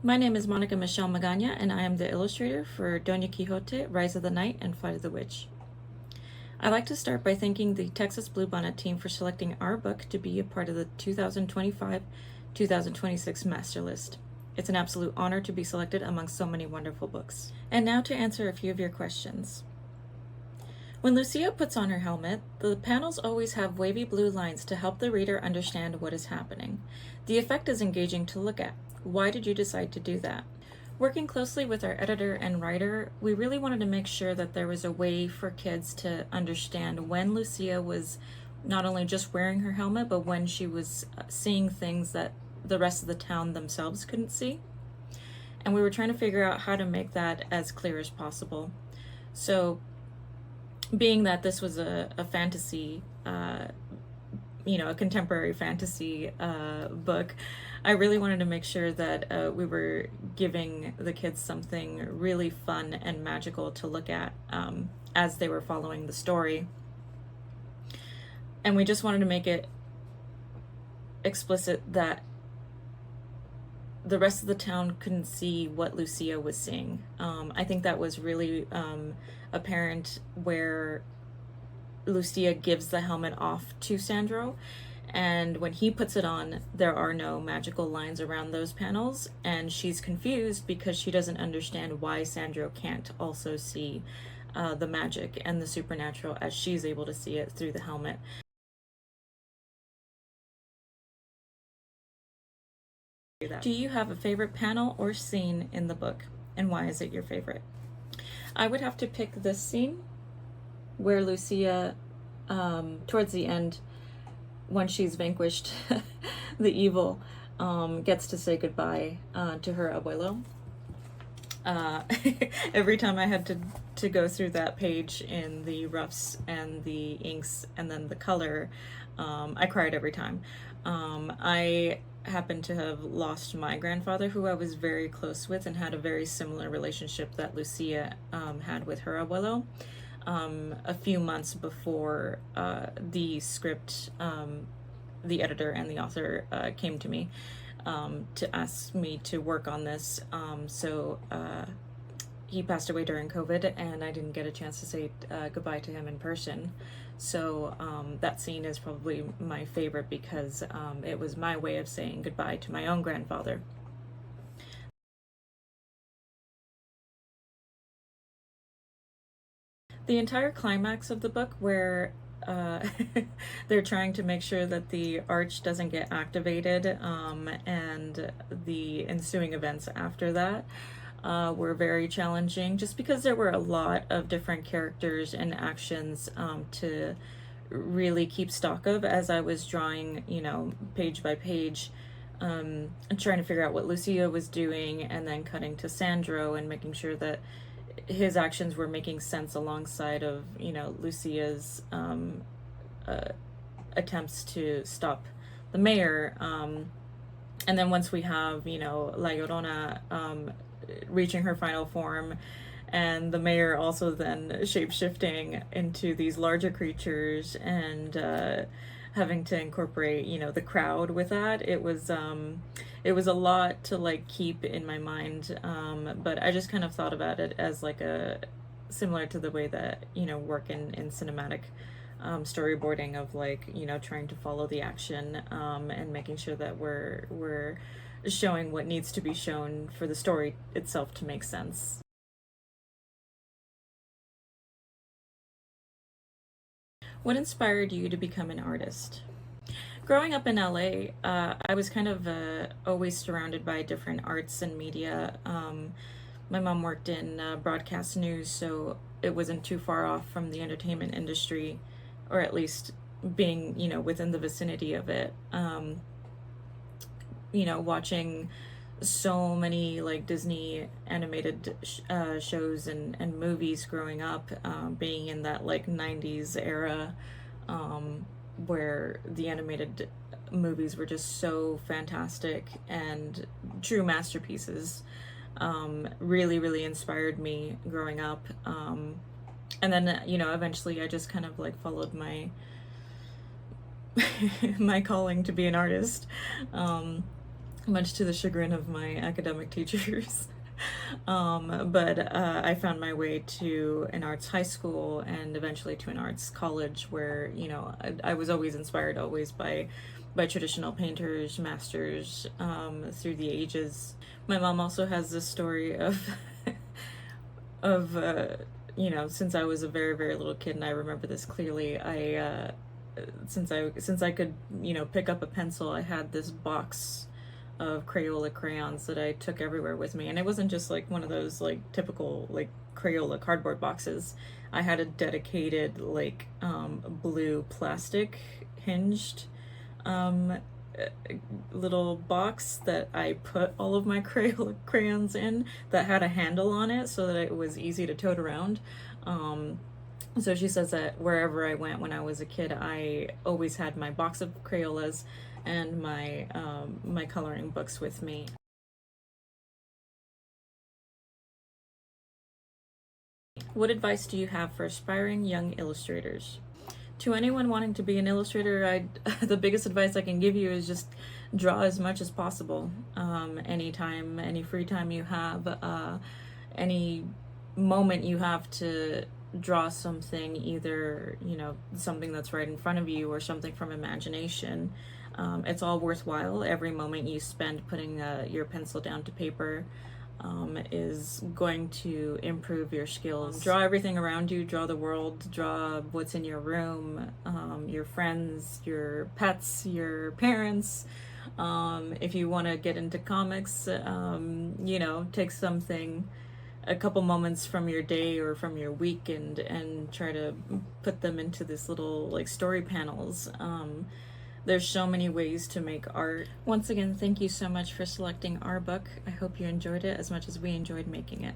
My name is Monica Michelle Magana, and I am the illustrator for Dona Quixote, Rise of the Night, and Flight of the Witch. I'd like to start by thanking the Texas Bluebonnet team for selecting our book to be a part of the 2025-2026 master list. It's an absolute honor to be selected among so many wonderful books. And now to answer a few of your questions. When Lucia puts on her helmet, the panels always have wavy blue lines to help the reader understand what is happening. The effect is engaging to look at. Why did you decide to do that? Working closely with our editor and writer, we really wanted to make sure that there was a way for kids to understand when Lucia was not only just wearing her helmet, but when she was seeing things that the rest of the town themselves couldn't see. And we were trying to figure out how to make that as clear as possible. So being that this was a fantasy, a contemporary fantasy book, I really wanted to make sure that we were giving the kids something really fun and magical to look at as they were following the story. And we just wanted to make it explicit that the rest of the town couldn't see what Lucia was seeing. I think that was really apparent where Lucia gives the helmet off to Sandro, and when he puts it on, there are no magical lines around those panels, and she's confused because she doesn't understand why Sandro can't also see the magic and the supernatural as she's able to see it through the helmet. Do you have a favorite panel or scene in the book, and why is it your favorite? I would have to pick this scene where Lucia, towards the end, when she's vanquished the evil, gets to say goodbye to her abuelo. Every time I had to go through that page in the roughs and the inks and then the color, I cried every time. I happened to have lost my grandfather, who I was very close with and had a very similar relationship that Lucia had with her abuelo. A few months before the script, the editor and the author came to me to ask me to work on this. So he passed away during COVID, and I didn't get a chance to say goodbye to him in person. So that scene is probably my favorite because it was my way of saying goodbye to my own grandfather. The entire climax of the book, where they're trying to make sure that the arch doesn't get activated, and the ensuing events after that were very challenging, just because there were a lot of different characters and actions to really keep stock of as I was drawing, page by page, and trying to figure out what Lucia was doing, and then cutting to Sandro and making sure that his actions were making sense alongside of, Lucia's attempts to stop the mayor. And then once we have, La Llorona reaching her final form, and the mayor also then shape-shifting into these larger creatures and having to incorporate, the crowd with that. It was a lot to keep in my mind, but I just kind of thought about it as similar to the way that work in cinematic storyboarding of trying to follow the action and making sure that we're showing what needs to be shown for the story itself to make sense. What inspired you to become an artist? Growing up in LA, I was kind of always surrounded by different arts and media. My mom worked in broadcast news, so it wasn't too far off from the entertainment industry, or at least being, within the vicinity of it. Watching so many Disney animated shows and movies growing up, being in that 90s era, where the animated movies were just so fantastic and true masterpieces, really, really inspired me growing up. And then, eventually I just kind of followed my my calling to be an artist. much to the chagrin of my academic teachers. But I found my way to an arts high school and eventually to an arts college where, you know, I was always inspired always by traditional painters, masters, through the ages. My mom also has this story of of you know, since I was a very very little kid, and I remember this clearly. Since I could, you know, pick up a pencil, I had this box of Crayola crayons that I took everywhere with me, and it wasn't just like one of those like typical like Crayola cardboard boxes. I had a dedicated like blue plastic hinged um, little box that I put all of my Crayola crayons in that had a handle on it so that it was easy to tote around. So she says that wherever I went when I was a kid, I always had my box of Crayolas and my coloring books with me. What advice do you have for aspiring young illustrators? To anyone wanting to be an illustrator, the biggest advice I can give you is just draw as much as possible. Anytime, any free time you have, any moment you have to draw something, either, you know, something that's right in front of you or something from imagination. It's all worthwhile. Every moment you spend putting your pencil down to paper is going to improve your skills. Draw everything around you, draw the world, draw what's in your room, your friends, your pets, your parents. If you want to get into comics, you know, take something, a couple moments from your day or from your week, and try to put them into this little like story panels. There's so many ways to make art. Once again, thank you so much for selecting our book. I hope you enjoyed it as much as we enjoyed making it.